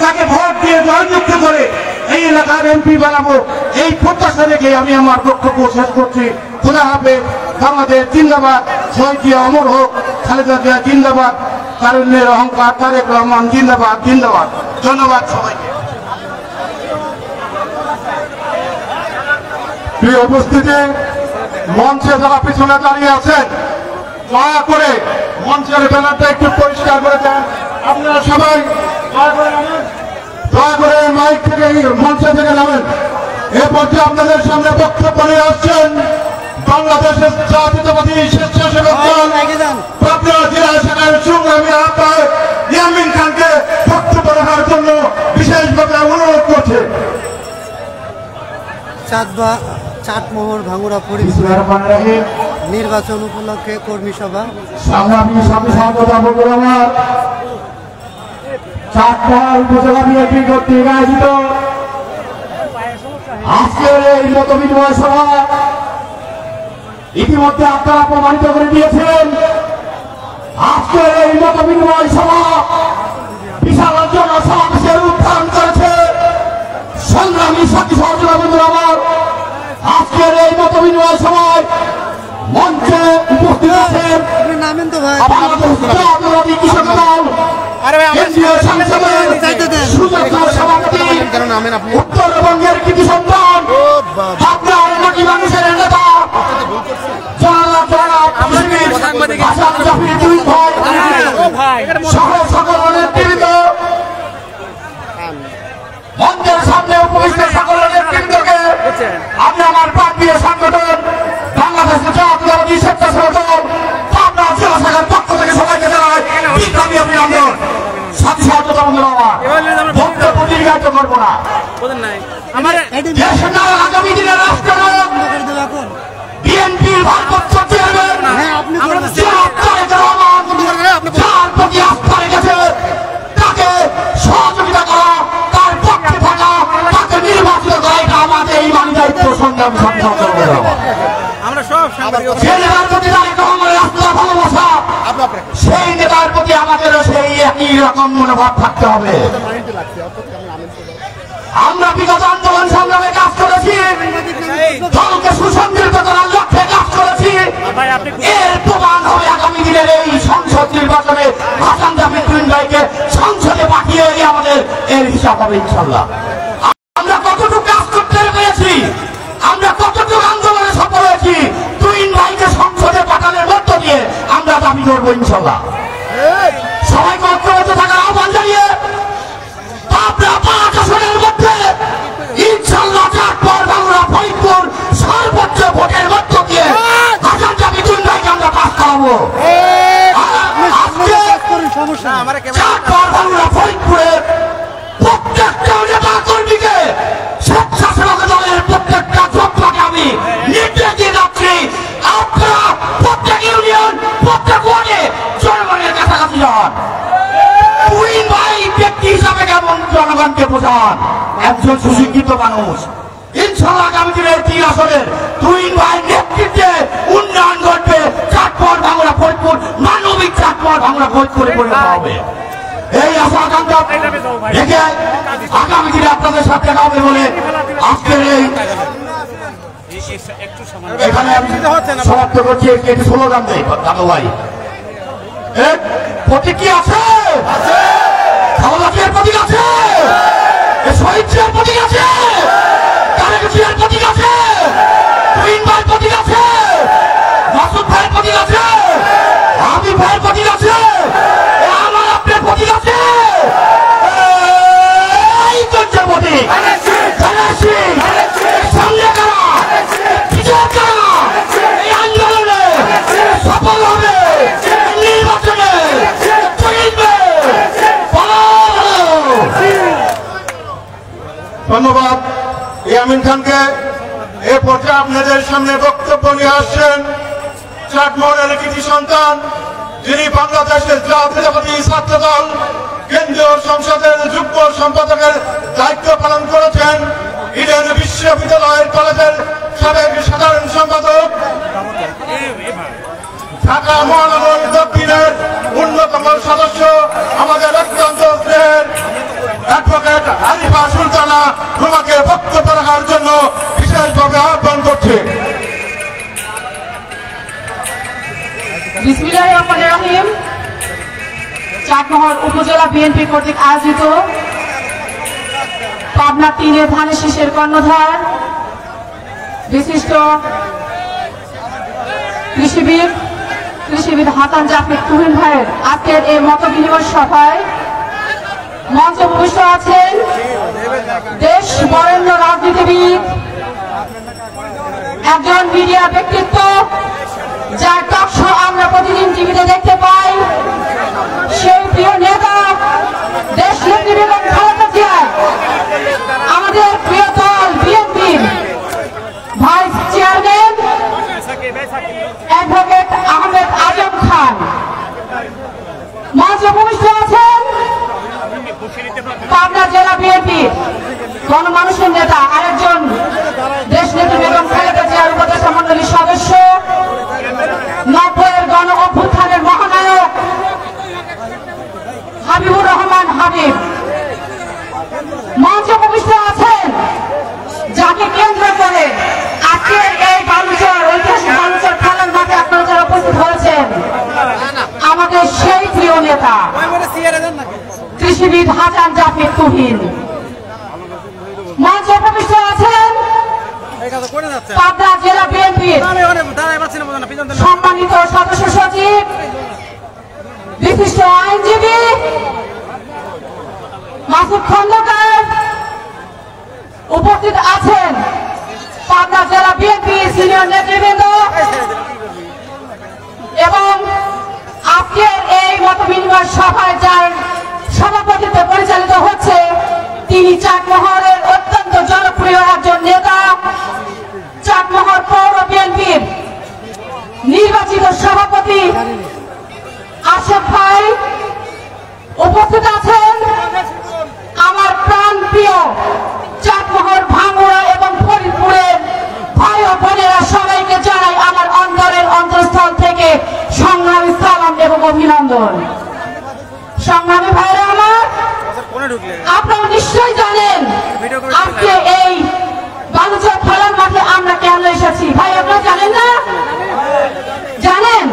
তাকে ভোট দিয়ে জয়যুক্ত করে এই এলাকার এমপি বানাবো, এই প্রত্যাশা রেখে আমি আমার বক্তব্য শেষ করছি। খোদা হাফেজ। বাংলাদেশ জিন্দাবাদ। শহীদ জিয়া অমর হোক। খালেদা জিয়া জিন্দাবাদ। তারুণ্যের অহংকার তারেক রহমান জিন্দাবাদ জিন্দাবাদ। ধন্যবাদ সবাইকে। প্রিয় উপস্থিতি, মঞ্চে যারা পিছনে দাঁড়িয়ে আছেন দয়া করে মঞ্চের ব্যানারটা একটু পরিষ্কার করে দেন। আপনারা সবাই দয়া করে মাইক থেকে মঞ্চে থেকে নামেন। এ পর্যায়ে আপনাদের সামনে বক্তব্য নিয়ে আসছেন বাংলাদেশের জাতীয়তাবাদী স্বেচ্ছাসেবক দল পাবনা জেলা শাখার সংগ্রামী আহ্বায়ক ইয়ামিন খানকে বক্তব্য রাখার জন্য বিশেষভাবে অনুরোধ করছে। চাটমোহর ভাঙ্গুড়া ফরিদপুর নির্বাচন উপলক্ষে কর্মী সভা। চাটমোহর উপজেলা বিএনপি কর্তৃক আয়োজিত আজকের এই মত বিনিময় সভা ইতিমধ্যে আপনারা প্রমাণিত করে দিয়েছেন। আজকের এই মত বিনিময় সভা বিশাল জনসমাবেশের উত্থান করেছে। সংগ্রামী সাথী সহযোগিতা বন্ধুরা আমার, আজকের এই মত বিনিময় সভায় মঞ্চে উপস্থিত আছেন বাংলাদেশ জাতীয়তাবাদী কৃষক দল কেন্দ্রীয় সংসদের সুযোগ্য সভাপতি, উত্তরবঙ্গের কৃতি সন্তান, আপনার নাকি মানুষের নেতা সহ সকল নেতৃবৃন্দ, মঞ্চের সামনে উপবিষ্ট সকল নেতৃবৃন্দকে আমি আমার প্রান্তীয় সংগঠন বাংলাদেশ জাতীয়তাবাদী স্বেচ্ছাসেবক দল পাবনা জেলা শাখার পক্ষ থেকে সবাইকে জানাই বিপ্লবী অভিনন্দন। সাথী সহযোগিতা বন্ধুরা আমার, বক্তব্য দীর্ঘায়িত করবো না। আগামী দিনের রাষ্ট্রনায়ক বিএনপির ভারপ্রাপ্ত চেয়ারম্যান যার প্রতি আস্থা রেখেছে তাকে সহযোগিতা করা, তার পক্ষে থাকা, তাকে নির্বাচিত করা, এটা আমাদের এই মানি দায়িত্ব। সংগ্রাম সাথী সহযোগিতা ভালোবাসা, সেই নেতার প্রতি আমাদেরও সেই একই রকম মনোভাব থাকতে হবে। আমরা বিগত আন্দোলন সংগ্রামে কাজ করেছি, দলকে সুসংগঠিত করার লক্ষ্যে কাজ করেছি। এর প্রমাণ হবে আগামী দিনের এই সংসদ নির্বাচনে হাসান জাফর তুহিন ভাইকে সংসদে পাঠিয়ে আমাদের এর হিসাব হবে ইনশাল্লাহ। আমরা কতটুকু কাজ করতে পেরেছি, আমরা কতটুকু আন্দোলনে সফল হয়েছি, তুহিন ভাইকে সংসদে পাঠানোর মধ্য দিয়ে আমরা দাবি করবো ইনশাল্লাহ। সবাইকে ঐক্যবদ্ধ থাকার আহ্বান জানিয়ে পাবনা 5 আসনের মধ্যে ইনশাল্লাহ চাটমোহর ভাঙ্গুড়া ফরিদপুর সর্বোচ্চ ভোটের মধ্য দিয়ে হাসান জাফর তুহিন ভাইকে আমরা পাস করাবো। চাটমোহর ভাঙ্গুড়া ফরিদপুরের প্রত্যেকটা নেতা কর্মীকে স্বেচ্ছাসেবক দলের প্রত্যেকটা যোদ্ধাকে আমি নির্দেশ দিয়ে যাচ্ছি, আপনারা প্রত্যেক ইউনিয়ন প্রত্যেক ওয়ার্ডে জনগণের কাছাকাছি যান। তুহিন ভাই ব্যক্তি হিসাবে কেমন জনগণকে বোঝান, একজন সুশিক্ষিত মানুষ। ইনশাল্লাহ আগামী দিনের 3 আসনের তুহিন ভাই নেতৃত্বে উন্নয়ন ঘটবে। চাটমোহর ভাঙ্গুড়া ফরিদপুর মানবিক চাটমোহর ভাঙ্গুড়া ফরিদপুরে পরিণত হবে। এই আশা আকাঙ্ক্ষা রেখে আগামী দিনে আপনাদের সাথে দেখা হবে বলে আজকের এই এখানে আমি সমাপ্ত করছি। একটি স্লোগান দেয় দাদু ভাই, প্রতীক আছে, খাওয়া প্রতীক আছে, শহীদ জিয়ার প্রতীক আছে, তারেক জিয়ার প্রতীক আছে, তুহিন ভাইয়ের প্রতীক আছে, মাসুদ ভাইয়ের প্রতীক আছে, হাবিব ভাইয়ের প্রতীক আছে, আমার আপনার প্রতীক আছে। এই চলছে প্রতীক সামনে করা, বিজয় করা, এই আন্দোলনে সফল হবে, নির্বাচনে ধন্যবাদ ইয়ামিন খানকে। এ পর্যায়ে আপনাদের সামনে বক্তব্য নিয়ে আসছেন চাটমোহরের কৃতি সন্তান, যিনি বাংলাদেশের জাতীয়তাবাদী ছাত্র দল কেন্দ্রীয় সংসদের যুগ্ম সম্পাদকের দায়িত্ব পালন করেছেন, ইডেন বিশ্ববিদ্যালয়ের কলেজের সাবেক সাধারণ সম্পাদক, ঢাকা মহানগর দক্ষিণের অন্যতম সদস্য, আমাদের অত্যন্ত স্নেহের বিশেষভাবে আহ্বান করছে। বিসমিল্লাহির রহমানির রহিম। চাটমোহর উপজেলা বিএনপি কর্তৃক আয়োজিত পাবনা 3-এর ধানের শীষের কর্ণধার বিশিষ্ট কৃষিবিদ হাসান জাফর তুহিন ভাইয়ের আজকের এই মত বিনিময় সভায় মঞ্চে উপবিষ্ট আছেন দেশ বরেণ্য রাজনীতিবিদ, একজন মিডিয়া ব্যক্তিত্ব, যার টক শো আমরা প্রতিদিন টিভিতে দেখতে পাই, সেই প্রিয় নেতা দেশ নেত্রী বেগম খালেদা জিয়া, আমাদের প্রিয় দল বিএনপির vice chairman advocate Ahmed Azam Khan. মঞ্চে উপবিষ্ট আছেন পাবনা জেলা বিএনপির গণমানুষের নেতা, আরেকজন দেশ নেত্রী বেগম খালেদা জিয়ার উপদেষ্টা মণ্ডলীর সদস্য, 90-এর গণ অভ্যুত্থানের মহানায়ক হাবিবুর রহমান হাবিব। মঞ্চে উপবিষ্ট আছেন যাকে কেন্দ্র করে আজকের এই বালুচর, ঐতিহাসিক বালুচর খেলার মাঠে আপনারা যারা উপস্থিত হয়েছেন, আমাদের সেই প্রিয় নেতা কৃষিবিদ হাসান জাফর তুহিন। মঞ্চে উপবিষ্ট আছেন পাবনা জেলা বিএনপির সম্মানিত সদস্য সচিব, বিশিষ্ট আইনজীবী মাসুদ খন্দকার। উপস্থিত আছেন পাবনা জেলা বিএনপি সিনিয়র নেতৃবৃন্দ এবং আজকের এই মত বিনিময় সভায় যার সভাপতিত্বে পরিচালিত হচ্ছে তিনি চাটমোহরের অত্যন্ত জনপ্রিয় একজন নেতা, চাটমোহর পৌর বিএনপির নির্বাচিত সভাপতি আশরাফ ভাই। উপস্থিত আছেন আমার প্রাণ প্রিয় চাটমোহর, ভাঙ্গুড়া এবং ফরিদপুরের ভাই ও বোনেরা, সবাইকে জানাই আমার অন্তরের অন্তঃস্থল থেকে সংগ্রামী সালাম এবং অভিনন্দন। সংগ্রামী ভাইরা আমার, আপনারা নিশ্চয়ই জানেন আজকে এই বালুচর খেলার মাঠে আমরা কেন এসেছি। ভাই আপনারা জানেন না? জানেন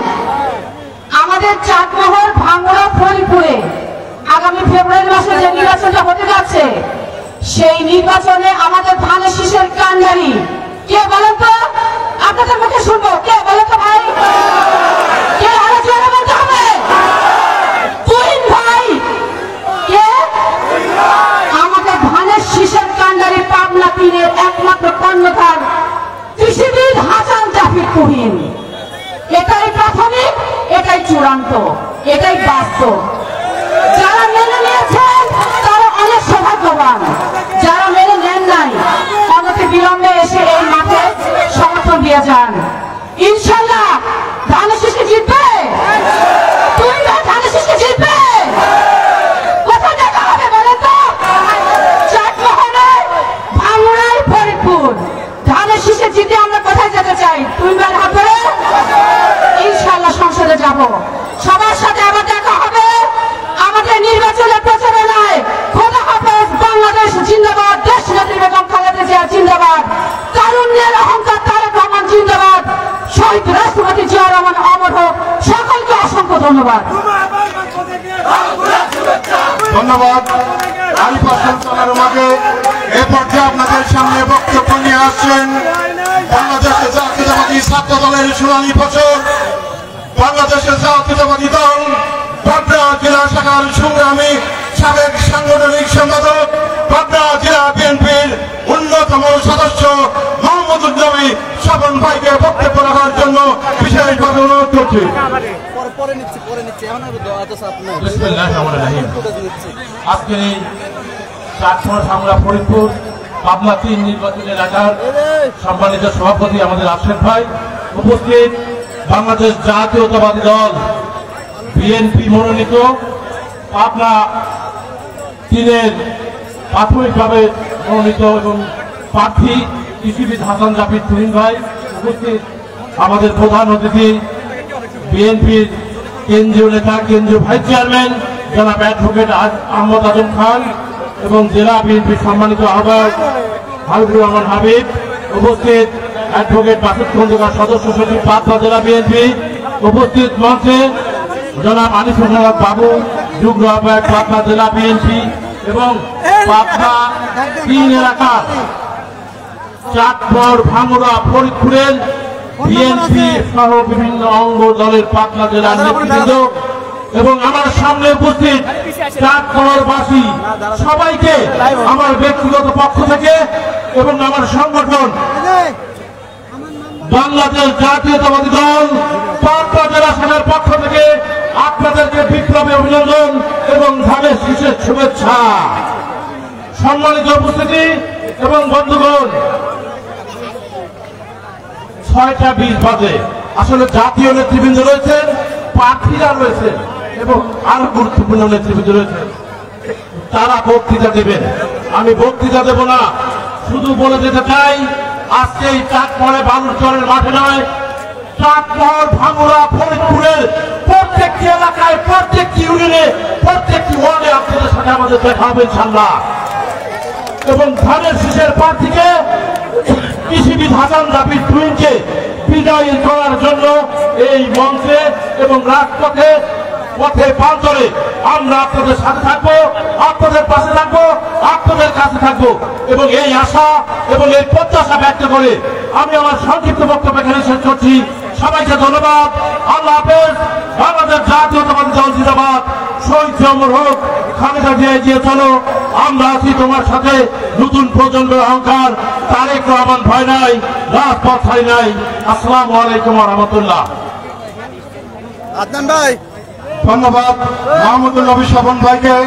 আমাদের চাটমোহর, ভাঙ্গুড়া, ফরিদপুরে আগামী ফেব্রুয়ারি মাসে যে নির্বাচনটা হতে যাচ্ছে, সেই নির্বাচনে আমাদের ধানের শীষের কান্ডারি কে বলেন তো? আপনাদের মুখে শুনবো, কে বলেন তো ভাই? কে? আরো জোরে বলতে হবে। তুহিন ভাই। কে? আমাদের ধানের শীষের কান্ডারি পাবনা 3-এর একমাত্র কর্ণধার কৃষিবিদ হাসান জাফর তুহিন। এটাই প্রাথমিক, এটাই চূড়ান্ত, এটাই বাস্তব। যারা মেনে নিয়েছেন তারা অনেক সৌভাগ্যবান, যারা মেনে নেন নাই অনতি বিলম্বে এসে এই মাঠে সমর্থন দিয়ে যান। ইনশাল্লাহ ধানের শীষে জিতবে। তুই ধানের শীষে জিতবে। কোথায় দেখা হবে বলেন তো? চাটমোহরে, ভাঙ্গুড়ায়, ফরিদপুর। ধানের শীষে জিতে আমরা কোথায় যেতে চাই? তুই হাত ধরে ইনশাল্লাহ সংসদে যাব। সবার সাথে আবার দেখা হবে আমাদের নির্বাচনের প্রচারণায়। খোদা হাফেজ। বাংলাদেশ জিন্দাবাদ। দেশ নেত্রী বেগম খালেদা জিয়া জিন্দাবাদ। তারুণ্যের অহংকার তারেক রহমান জিন্দাবাদ। শহীদ রাষ্ট্রপতি জিয়া রহমান অমর হোক। সকলকে অসংখ্য ধন্যবাদ। ধন্যবাদ। আরিফ হাসান চালার মাঝে এ পর্যায়ে আপনাদের সামনে বক্তব্য নিয়ে আসছেন বাংলাদেশের জাতীয়তাবাদী ছাত্র দলের শুনানি ফসল, বাংলাদেশের জাতীয়তাবাদী দল পাবনা জেলা শাখার সংগ্রামী সাবেক সাংগঠনিক সম্পাদক, পাবনা জেলা বিএনপির অন্যতম সদস্য মোহাম্মদুজ্জামান স্বপন ভাইকে বক্তব্য রাখার জন্য বিশেষভাবে অনুরোধ করছি। আজকের এই চাটমোহর, ভাঙ্গুড়া, ফরিদপুর, পাবনা 3 নির্বাচনী এলাকার সম্মানিত সভাপতি আমাদের আশরাফ ভাই, উপস্থিত বাংলাদেশ জাতীয়তাবাদী দল বিএনপি মনোনীত পাবনা 3-এর প্রাথমিকভাবে মনোনীত এবং প্রার্থী কৃষিবিদ হাসান জাফর তুহিন ভাই, উপস্থিত আমাদের প্রধান অতিথি বিএনপির কেন্দ্রীয় নেতা, কেন্দ্রীয় ভাইস চেয়ারম্যান জনাব অ্যাডভোকেট আহমেদ আজম খান এবং জেলা বিএনপির সম্মানিত আহ্বায়ক হাবিবুর রহমান হাবিব, উপস্থিত অ্যাডভোকেট বাসুদ খন্দকার সদস্য সচিব পাবনা জেলা বিএনপি, উপস্থিত মঞ্চে জনাব আনিসুল হক বাবু যুগ্ম আহ্বায়ক পাবনা জেলা বিএনপি এবং পাবনা 3 এলাকার চাঁদপুর, ভাঙ্গুড়া, ফরিদপুরের বিএনপি সহ বিভিন্ন অঙ্গ দলের পাবনা জেলার নেতৃবৃন্দ এবং আমার সামনে উপস্থিত চাঁদপুরবাসী সবাইকে আমার ব্যক্তিগত পক্ষ থেকে এবং আমার সংগঠন বাংলাদেশ জাতীয়তাবাদী দল পাবনা জেলা শাখার পক্ষ থেকে আপনাদেরকে বিপ্লবী অভিনন্দন এবং ধানের শীষের শুভেচ্ছা। সম্মানিত উপস্থিতি এবং বন্ধুগণ, 6টা 20 বাজে। আসলে জাতীয় নেতৃবৃন্দ রয়েছেন, প্রার্থীরা রয়েছেন এবং আরো গুরুত্বপূর্ণ নেতৃবৃন্দ রয়েছেন, তারা বক্তৃতা দেবেন। আমি বক্তৃতা দেব না, শুধু বলে যেতে চাই আজকে এই চাঁদপুরে বালুরচরের মাঠে নয়, চাঁদপুর, ভাঙ্গুড়া, ফরিদপুরের প্রত্যেকটি এলাকায়, প্রত্যেকটি ইউনিয়নে, প্রত্যেকটি ওয়ার্ডে আপনাদের সাথে আমাদের দেখা হবে ইনশাআল্লাহ। এবং ধানের শীষের প্রার্থীকে কৃষিবিদ হাসান জাফর তুহিনকে বিজয়ী করার জন্য এই মঞ্চে এবং রাজপথে, পথে প্রান্তরে আমরা আপনাদের সাথে থাকবো, আপনাদের পাশে থাকবো, আপনাদের কাছে থাকবো এবং এই আশা এবং এই প্রত্যাশা ব্যক্ত করে আমি আমার সংক্ষিপ্ত বক্তব্য এখানে শেষ করছি। সবাইকে ধন্যবাদ। আল্লাহ হাফেজ। বাংলাদেশ জাতীয়তাবাদী দল জিন্দাবাদ। শহীদ অমর হোক, খালেদা জিয়া এগিয়ে চলো, আমরা আছি তোমার সাথে। নতুন প্রজন্মের অহংকার, তারেক রহমান ভয় নাই, রাজপথ ছাড়ি নাই। আসসালামু আলাইকুম ওয়া রাহমাতুল্লাহ। আদনান ভাই, ধন্যবাদ মাহমুদুল নবী স্বপন ভাইকে।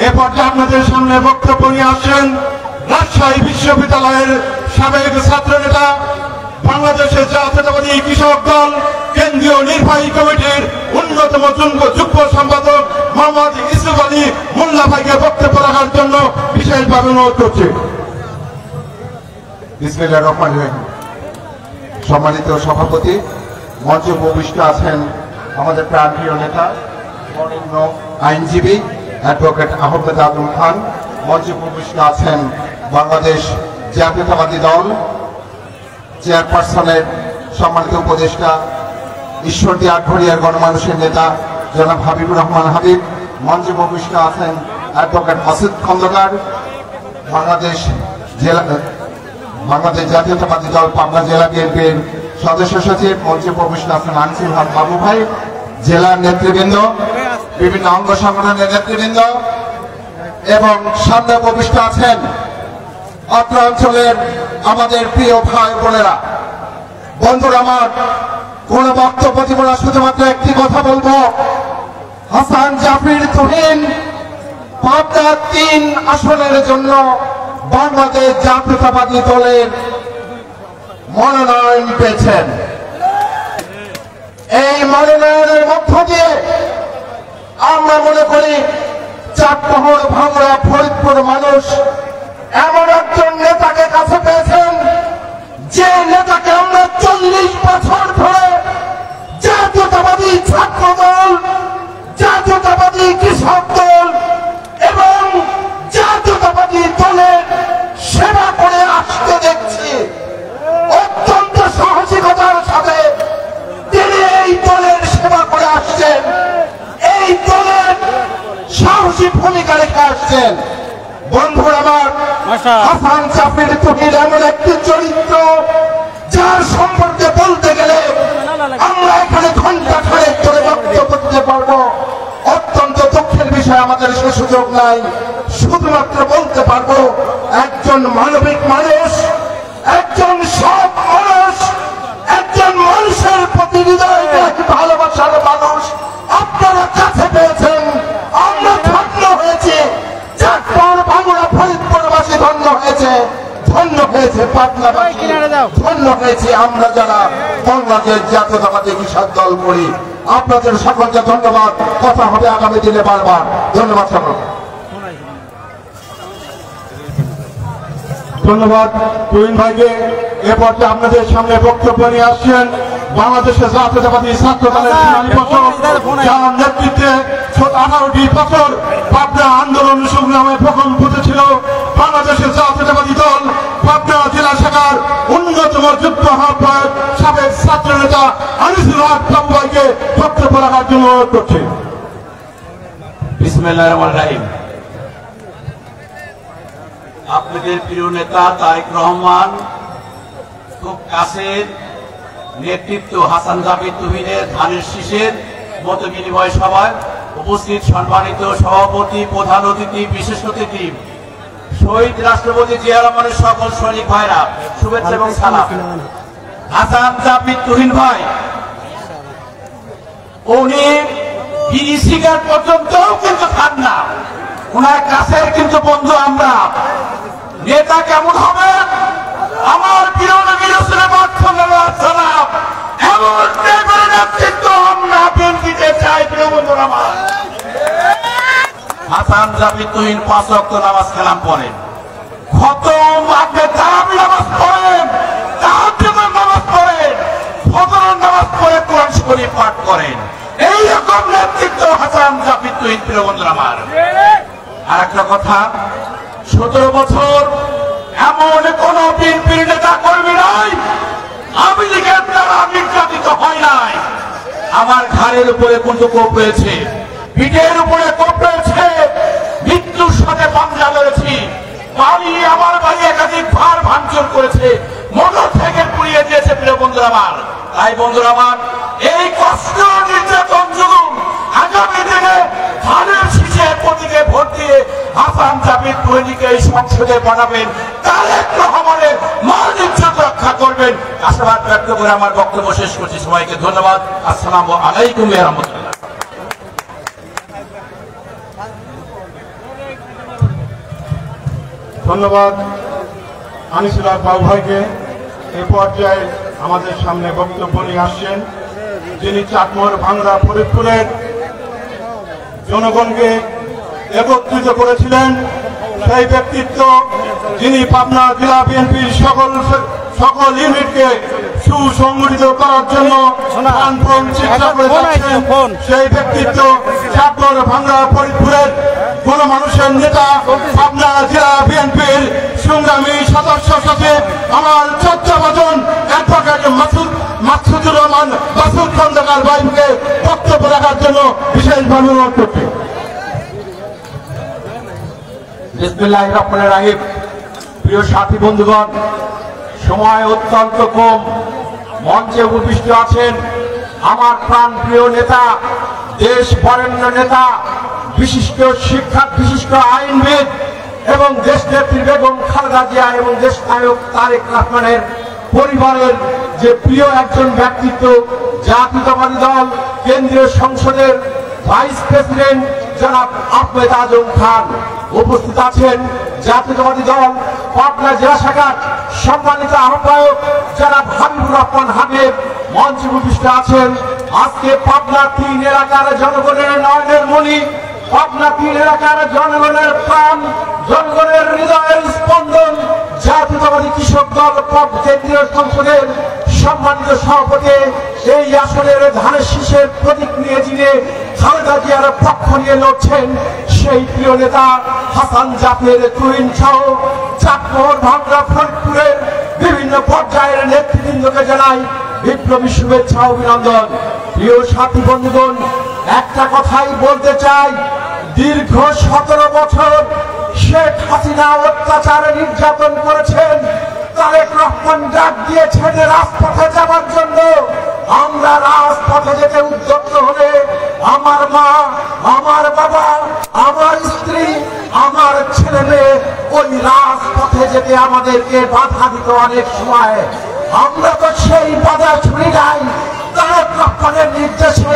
এ পর্যায়ে আপনাদের সামনে বক্তব্য নিয়ে আসছেন রাজশাহী বিশ্ববিদ্যালয়ের সাবেক ছাত্র নেতা, বাংলাদেশের জাতীয়তাবাদী কৃষক দল কেন্দ্রীয় নির্বাহী কমিটির অন্যতম যুগ্ম সম্পাদক মোহাম্মদ ইউসুফ আলী মোল্লা ভাইকে বক্তব্য রাখার জন্য বিশেষভাবে অনুরোধ করছি। বিসমিল্লাহির রহমানির রহিম। সম্মানিত সভাপতি, মঞ্চে উপবিষ্ট আছেন আমাদের প্রাণপ্রিয় নেতা বরেণ্য আইনজীবী অ্যাডভোকেট আহমেদ আদম খান, মঞ্চে উপবিষ্ট আছেন বাংলাদেশ জাতীয়তাবাদী দল চেয়ারপারসনের সম্মানিত উপদেষ্টা ঈশ্বরদী আটঘরিয়ার গণমানুষের নেতা জনাব হাবিবুর রহমান হাবিব, মঞ্চে উপবিষ্ট আছেন অ্যাডভোকেট বাসুদ খন্দকার, বাংলাদেশ জাতীয়তাবাদী দল পাবনা জেলা বিএনপির সদস্য সচিব, মঞ্চে উপবিষ্ট আছেন আনিসুল হক বাবু ভাই, জেলার নেতৃবৃন্দ, বিভিন্ন অঙ্গ সংগঠনের নেতৃবৃন্দ এবং সামনে উপবিষ্ট আছেন অত্র অঞ্চলের আমাদের প্রিয় ভাই বোনেরা। বন্ধুরা আমার, কোন বক্তব্য দিব না, শুধুমাত্র একটি কথা বলবো। হাসান জাফর তুহিন পাবনা 3 আসনের জন্য বাংলাদেশ জাতীয়তাবাদী দলের মনোনয়ন পেয়েছেন। এই মনোনয়নের মধ্য দিয়ে আমরা মনে করি চাঁদপুর, ভাঙ্গুড়া, ফরিদপুর মানুষ এমন একজন নেতাকে কাছে পেয়েছেন, যে নেতাকে আমরা 40 বছর ধরে জাতীয়তাবাদী ছাত্র দল, জাতীয়তাবাদী কৃষক দল এবং জাতীয়তাবাদী দলের সেবা করে আসতে দেখছি। অত্যন্ত সাহসিকতার সাথে তিনি এই দলের সেবা করে আসছেন, এই দলের সাহসী ভূমিকা রেখে আসছেন। বন্ধুরা আমার, হাসান জাফর তুহিন এমন একটি চরিত্র যার সম্পর্কে বলতে গেলে আমরা এখানে ঘন্টা খানেক ধরে বক্তব্য দিতে পারবো। অত্যন্ত দুঃখের বিষয়, আমাদের সে সুযোগ নাই। শুধুমাত্র বলতে পারবো একজন মানবিক মানুষ, একজন সৎ মানুষ, একজন মানুষের প্রতি হৃদয় ভালোবাসার মানুষ আপনারা কাছে পেয়েছেন। আমরা ধন্য হয়েছি, চাঁদপুর, ভাঙ্গুড়া, ফরিদপুরবাসী ধন্য হয়েছে, ধন্য হয়েছে পাবনাবাসী, ধন্য হয়েছে আমরা যারা বাংলাদেশ জাতীয়তাবাদী কৃষক দল করি। আপনাদের সকলকে ধন্যবাদ। কথা হবে আগামী দিনে বারবার। ধন্যবাদ সকলকে। ধন্যবাদ তুহিন ভাইকে। এ পর্যায়ে আপনাদের সামনে বক্তব্য নিয়ে আসছেন বাংলাদেশের জাতীয়তাবাদী ছাত্র দলের যার নেতৃত্বে 18টি বছর পাবনা আন্দোলন সংগ্রামে প্রথম ফুটেছিল বাংলাদেশের জাতীয়তাবাদী দল পাবনা জেলা শাখার অন্যতম যুদ্ধ আহ্বায়ক সাবেক ছাত্র নেতা আনিসুল হক বাবু ভাইকে বক্তব্য রাখার জন্য অনুরোধ করছি। বিসমিল্লাহির রহমানির রহিম। আপনাদের প্রিয় নেতা তারেক রহমান খুব কাছের নেতৃত্ব হাসান জাবির তুহিনের ধানের শীষের মত বিনিময় সভায় উপস্থিত সম্মানিত সভাপতি, প্রধান অতিথি, বিশেষ অতিথি, শহীদ রাষ্ট্রপতি জিয়া রহমানের সকল সৈনিক ভাইরা, শুভেচ্ছা এবং সালাম। হাসান জাবির তুহিন ভাই উনি বিড়ি সিগারেট পর্যন্ত কিন্তু খান না, ওনার কাছের কিন্তু বন্ধু আমরা। নেতা কেমন হবে? আমার প্রিয় নবী রাসূলুল্লাহ সাল্লাল্লাহু আলাইহি ওয়াসাল্লাম এমন নেতার নেতৃত্ব আমরা বিএনপিতে চাই। প্রিয় বন্ধুরা আমার, হাসান জাবির তুহিন 5 ওয়াক্ত নামাজ কালাম পড়েন, খতম আপনি তারাবি নামাজ পড়েন, তাহাজ্জুদের নামাজ পড়েন, ফজরের নামাজ পড়ে কোরআন শরীফ পাঠ করেন। এইরকম নেতৃত্ব হাসান জাবির তুহিন। প্রিয় বন্ধুরা আমার, আর একটা কথা, 17 বছর এমন কোন বিএনপির নেতা কর্মী নাই আওয়ামী লীগের দ্বারা নির্যাতিত হয় নাই। আমার ঘাড়ের উপরে কিন্তু কোপ রয়েছে, পিঠের উপরে কোপ রয়েছে, মৃত্যুর সাথে পাঞ্জা লড়েছি। বাড়ি, আমার বাড়ি একাধিক ভার ভাঙচুর করেছে, মোটর সাইকেল পুড়িয়ে দিয়েছে। প্রিয় বন্ধুরা আমার, তাই বন্ধুরা আমার, এই কষ্ট নির্যাতন যুগ আগামী দিনে ধানের শীষের প্রতীকে ভোট দিয়ে হাসান জাবির তুহিনকে এই সংসদে পাঠাবেন, তারেক রহমানের মান ইজ্জত রক্ষা করবেন। আশাবাদ ব্যক্ত করে আমার বক্তব্য শেষ করছি। সবাইকে ধন্যবাদ। আসসালামু আলাইকুম ওয়া রাহমাতুল্লাহ। ধন্যবাদ আনিসুল হক বাবু ভাইকে। এই পর্যায়ে আমাদের সামনে বক্তব্য নিয়ে আসছেন যিনি চাটমোহর, ভাঙ্গড়া, ফরিদপুরের জনগণকে একত্রিত করেছিলেন, সেই ব্যক্তিত্ব যিনি পাবনা জেলা বিএনপির সকল ইউনিটকে সুসংগঠিত করার জন্য প্রাণপণ চেষ্টা করে যাচ্ছেন। সেই ব্যক্তিত্ব চাটমোহর, ভাঙ্গড়া, ফরিদপুরের গণমানুষের নেতা, পাবনা জেলা বিএনপির সংগ্রামী সদস্য সচিব আমার চর্চাবাদন অ্যাডভোকেট মাকসুদুর রহমান মাসুদ খন্দকার ভাইকে বক্তব্য রাখার জন্য বিশেষভাবে অনুরোধ করছি। বিসমিল্লাহির রহমানির রহিম। প্রিয় সাথী বন্ধুগণ, সময় অত্যন্ত কম। মঞ্চে উপবিষ্ট আছেন আমার প্রাণ প্রিয় নেতা, দেশ বরেণ্য নেতা, বিশিষ্ট শিক্ষা, বিশিষ্ট আইনবিদ এবং দেশনেত্রী বেগম খালেদা জিয়া এবং দেশ নায়ক তারেক রহমানের পরিবারের যে প্রিয় একজন ব্যক্তিত্ব, জাতীয়তাবাদী দল কেন্দ্রীয় সংসদের ভাইস প্রেসিডেন্ট জনাব আহমেদ আজম খান। উপস্থিত আছেন জাতীয়তাবাদী দল পাবনা জেলা শাখার সম্মানিত আহ্বায়ক জনাব হাবিবুর রহমান হাবিব। মঞ্চে উপবিষ্ট আছেন আজকে পাবনা 3 এলাকার জনগণের নয়নের মণি, পাবনা 3 এলাকার জনগণের প্রাণ, জনগণের হৃদয়ের স্পন্দন, জাতীয়তাবাদী কৃষক দল কেন্দ্রীয় সংসদের সম্মানিত সভাপতি, এই আসনের ধানের শীষের প্রতীক নিয়ে যিনি খালেদা জিয়ার পক্ষ নিয়ে লড়ছেন, সেই প্রিয় নেতা হাসান জাবির তুহিন সহ চাটমোহর, ভাঙ্গড়া, ফরিদপুরের বিভিন্ন পর্যায়ের নেতৃবৃন্দকে জানাই বিপ্লবী শুভেচ্ছা, অভিনন্দন। প্রিয় সাথী বন্ধুগণ, একটা কথাই বলতে চাই, দীর্ঘ 17 বছর শেখ হাসিনা অত্যাচার নির্যাতন করেছেন। তারেক রহমান ডাক দিয়েছেন রাজপথে যাওয়ার জন্য। আমরা রাজপথে যেতে উদ্যত হলে আমার মা, আমার বাবা, আমার স্ত্রী, আমার ছেলে মেয়ে ওই রাজপথে যেতে আমাদেরকে বাধা দিত অনেক সময়। আমরা তো সেই বাধা ছুঁড়ি নাই। তারেক রহমানের নির্দেশে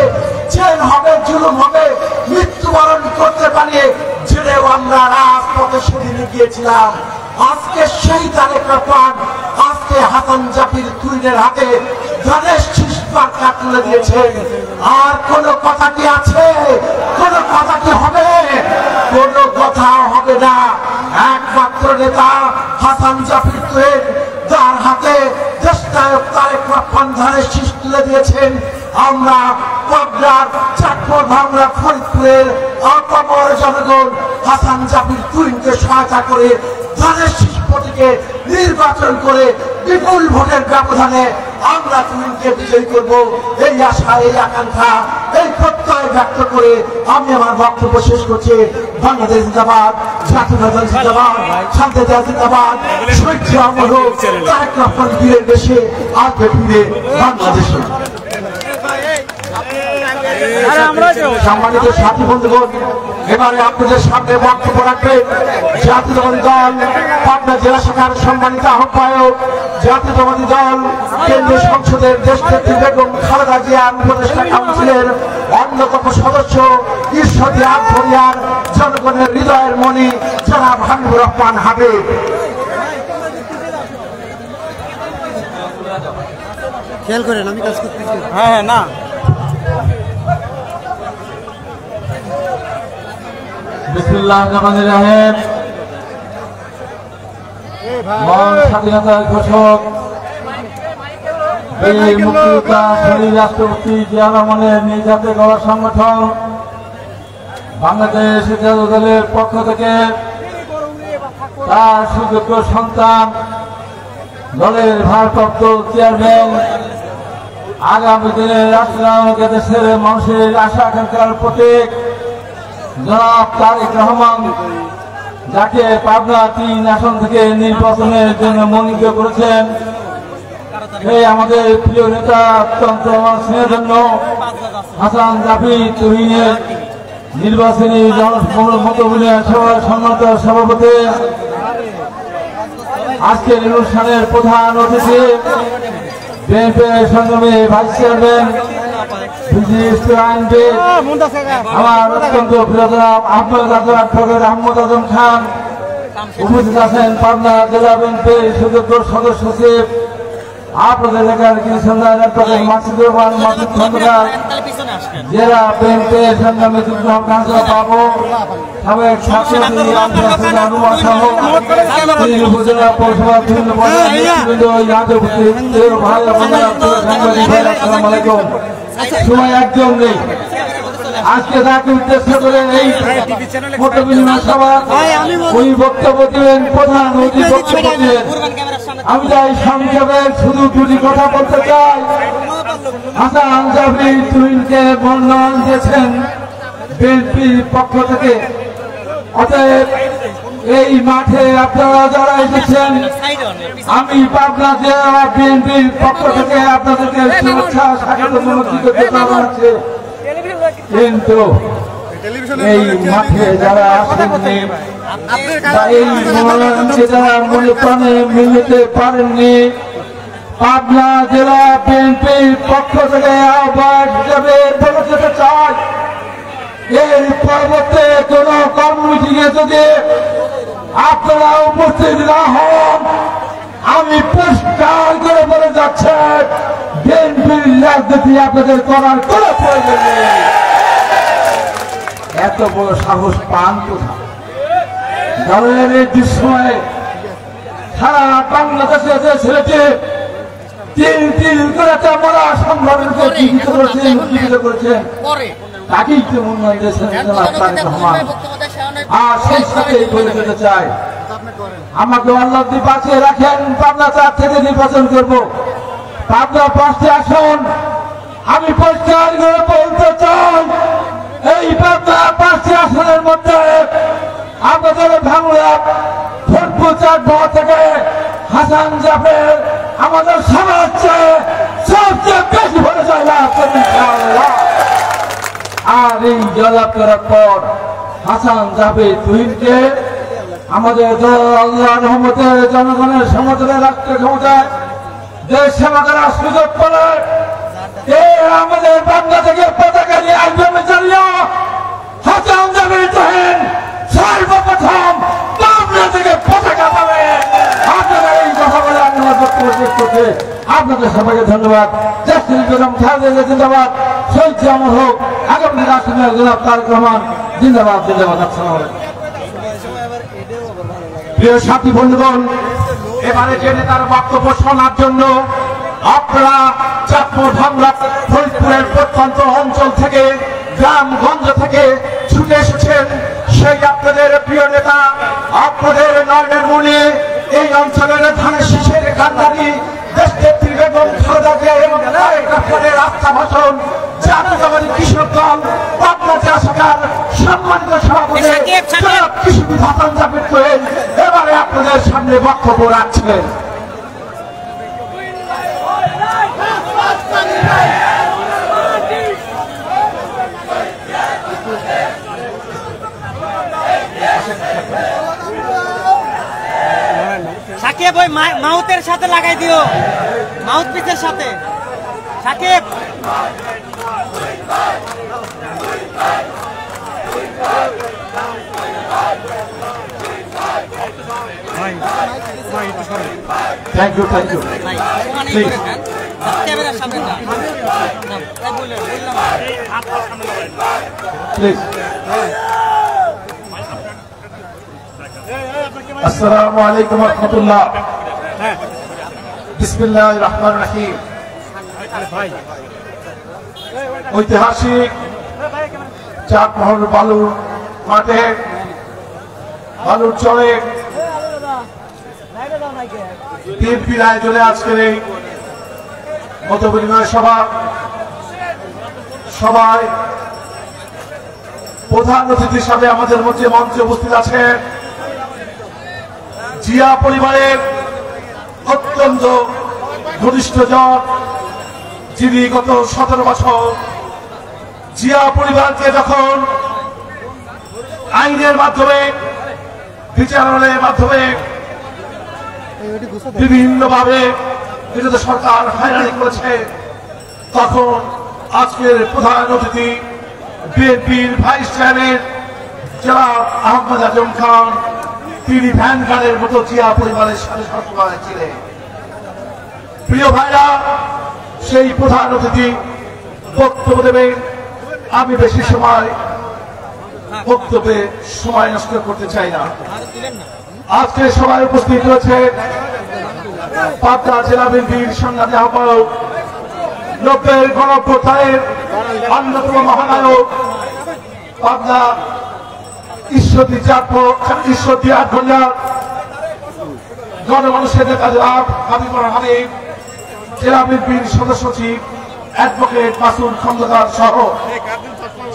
জেল হবে, জুলুম হবে, মৃত্যুবরণ করতে পারিয়ে জেলেও আমরা রাজপথে সেদিনে গিয়েছিলাম। আজকে সেই তারেক রহমান আজকে হাসান জাবির তুহিনের হাতে ধানের শীষ মার্কা তুলে দিয়েছেন। আর কোন কথা কি আছে? কোন কথা কি হবে? কোন কথা হবে না। একমাত্র নেতা হাসান জাবির তুহিন, যার হাতে দেশ নায়ক তারেক রহমান ধানের শীষ তুলে দিয়েছেন। আমরা পাবনার, চাটমোহর, ভাঙ্গড়া, ফরিদপুরের আপামর জনগণ হাসান জাবির তুহিনকে সহায়তা করে ধানের শীষ প্রতীকে নির্বাচন করে বিপুল ভোটের ব্যবধানে আমরা তুমিকে বিজয়ী করব, এই আশা, এই আকাঙ্ক্ষা, এই প্রত্যয় ব্যক্ত করে আমি আমার বক্তব্য শেষ করছি। বাংলাদেশ জিন্দাবাদ, জাতীয়তাবাদ জিন্দাবাদ, শান্তিতা জিন্দাবাদ, শহীদ অমর হোক তারেক রহমান বীরের দেশে আসবে ফিরে বাংলাদেশে। সম্মানিত সাথী বন্ধুগণ, এবারে আপনাদের সামনে বক্তব্য রাখবেন জাতীয়তাবাদী দল পাবনা জেলা শাখার সম্মানিত আহ্বায়ক, জাতীয়তাবাদী দল কেন্দ্রীয় সংসদের দেশনেত্রী বেগম খালেদা জিয়ার উপদেষ্টা কাউন্সিলের অন্যতম সদস্য ঈশ্বরদী আটঘরিয়ার জনগণের হৃদয়ের মণি জনাব হাবিবুর রহমান হাবিব। খেয়াল করেন আমি কাজ করতেছি। হ্যাঁ না বিসমিল্লাহির রহমানির রহিম। মহান স্বাধীনতার ঘোষক বীর মুক্তিযোদ্ধা শহীদ রাষ্ট্রপতি জিয়া রহমানের নিজ হাতে গড়া সংগঠন বাংলাদেশ জাতীয় দলের পক্ষ থেকে তার সুযোগ্য সন্তান, দলের ভারপ্রাপ্ত চেয়ারম্যান, আগামী দিনে রাষ্ট্রনায়ক, দেশের মানুষের আশা আকাঙ্ক্ষার প্রতীক জনাব তারেক রহমান, যাকে পাবনা 3 আসন থেকে নির্বাচনের জন্য মনোনীত করেছেন, সেই আমাদের প্রিয় নেতা, অত্যন্ত স্নেহধন্য হাসান জাফি তুহিনের নির্বাচনী মতবিনিময় সভার সম্মানিত সভাপতি, আজকের অনুষ্ঠানের প্রধান অতিথি বিএনপির সংগ্রামী ভাইস চেয়ারম্যান আমার অত্যন্ত প্রিয় জনাব আহমদ আজম খান, উপস্থিত আছেন পাবনা জেলা বিএনপির সুযোগ্য সদস্য সচিব, আপনাদের এলাকার মাসুদুর রহমান মাসুদ খন্দকার, জেলা বিএনপির সংগ্রামী বাবু, সাবেক ছাত্র উপজেলা পৌরসভা বিভিন্ন সময় একদম নেই। আজকে তাকে উদ্দেশ্য করে এই মতবিনিময় সভা উনি বক্তব্য দিলেন, প্রধান অতিথি বক্তব্য দিলেন। আমি চাই সংক্ষেপে শুধু দুটি কথা বলতে চাই। হাসান জাফি তুহিনকে মনোনয়ন দিয়েছেন বিএনপির পক্ষ থেকে, অতএব এই মাঠে আপনারা যারা এসেছেন, আমি পাবনা জেলা বিএনপির পক্ষ থেকে আপনাদেরকে শুভেচ্ছা স্বাগত জানাচ্ছি। কিন্তু এই মাঠে যারা আসেননি, এই মনোনয়নকে যারা মনে প্রাণে মিলতে পারেননি, পাবনা জেলা বিএনপির পক্ষ থেকে আহ্বায়ক হিসেবে বলে যেতে চাই, এর পরবর্তী কোন কর্মসূচিকে যদি আপনারা উপস্থিত না হন, আমি পরিষ্কার করে বলে যাচ্ছে বিএনপির রাজনীতি আপনাদের করার কোন প্রয়োজন নেই। এত বড় সাহস পান কোথায়? দলের এই দুঃসময়ে সারা বাংলাদেশে যে ছেলেটি তিল করে মরা সংগ্রামীকে জীবিত করেছেন, উজ্জীবিত করেছেন, তাকেই তো মনোনয়ন দিয়েছেন তারেক রহমান। আর সেই সাথে বলে যেতে চাই, আমাকে আল্লাহ বাঁচিয়ে রাখেন, পাবনা 4 থেকে নির্বাচন করব। পাবনা 5টি আসন আমি পরিষ্কার করে বলতে চাই, এই পাবনা 5টি আসনের মধ্যে আমাদের ভাঙড়া ফরিদপুর 4 ভোট থেকে হাসান জাফের আমাদের সবার চেয়ে সবচেয়ে বেশি ভোটে জয়লাভ করবে ইনশাআল্লাহ। আর এই জয়লাভ করার পর হাসান জাফি তুহিনকে আমাদের দল আল্লাহর রহমতে জনগণের সমর্থনে রাষ্ট্র ক্ষমতায় দেশ সেবা করার সুযোগ পেলে আমাদের বাংলা থেকে পতাকা নিয়ে আসবে চালিয়ে হাসান জাফি তুহিন সর্বপ্রথম বাংলা থেকে পতাকা পাবে। আপনারা এই কথা বলে আমি বক্তব্য শেষ করছি। আপনাদের সবাইকে ধন্যবাদ। জিন্দাবাদ, শহীদ অমর হোক, আগামী রাষ্ট্রনায়ক জনাব তারেক রহমান জিন্দাবাদ, জিন্দাবাদ। আসসালামু আলাইকুম। প্রিয় সাথী বন্ধুগণ, এবারে যে নেতার বক্তব্য শোনার জন্য আপনারা চাঁদপুর, ভাঙড়া, ফরিদপুরের প্রত্যন্ত অঞ্চল থেকে, গ্রামগঞ্জ থেকে ছুটে এসেছেন, সেই আপনাদের প্রিয় নেতা, আপনাদের নয়নের মণি, এই অঞ্চলের ধানের শীষের কান্ডারি সরকারের আস্থা ভাষণ জাতীয়তাবাদী কৃষক দল পাবনা জেলা শাখার সম্মানিত সভাপতি জনাব কৃষক হাসান জাফর সোহেল এবারে আপনাদের সামনে বক্তব্য রাখছিলেন। সাকিব ওই মাউথের সাথে লাগাই দিও, মাউথ পিসের সাথে। সাকিব থ্যাংক ইউ ক্যামেরার সামনে না, প্লিজ। আসসালামু আলাইকুম ওয়া রাহমাতুল্লাহ। বিসমিল্লাহির রহমানির রহিম। ঐতিহাসিক চাঁদমোহর বালুর মাঠে বালুর চরে বিএনপির আয়োজনে আজকের এই মত বিনিময় সভায় প্রধান অতিথি হিসাবে আমাদের মধ্যে মঞ্চে উপস্থিত আছেন জিয়া পরিবারের অত্যন্ত ঘনিষ্ঠ জন, যিনি গত 17 বছর জিয়া পরিবারকে যখন আইনের মাধ্যমে বিচারণের মাধ্যমে বিভিন্নভাবে বিগত সরকার হয়রানি করেছে, তখন আজকের প্রধান অতিথি বিএনপির ভাইস চেয়ারম্যান জনাব আহমদ আজম খান, তিনি ভ্যানগার্ডের মতো জিয়া পরিবারের সাথে সবসময় ছিলেন। প্রিয় ভাইরা, সেই প্রধান অতিথি বক্তব্য দেবেন। আমি বেশি সময় বক্তব্যে সময় নষ্ট করতে চাই না। আজকে সবাই উপস্থিত রয়েছে পাবনা জেলা বিএনপির সংগ্রামী আহ্বায়ক, 90-এর গণঅভ্যুত্থানের অন্যতম মহানায়ক, পাবনা ঈশ্বরদী 8 ঘন্টা গণমানুষের নেতা জনাব হাবিবুর হাবিব, জেলা বিএনপির সদস্য সচিব অ্যাডভোকেট মাসুদ খন্দকার সহ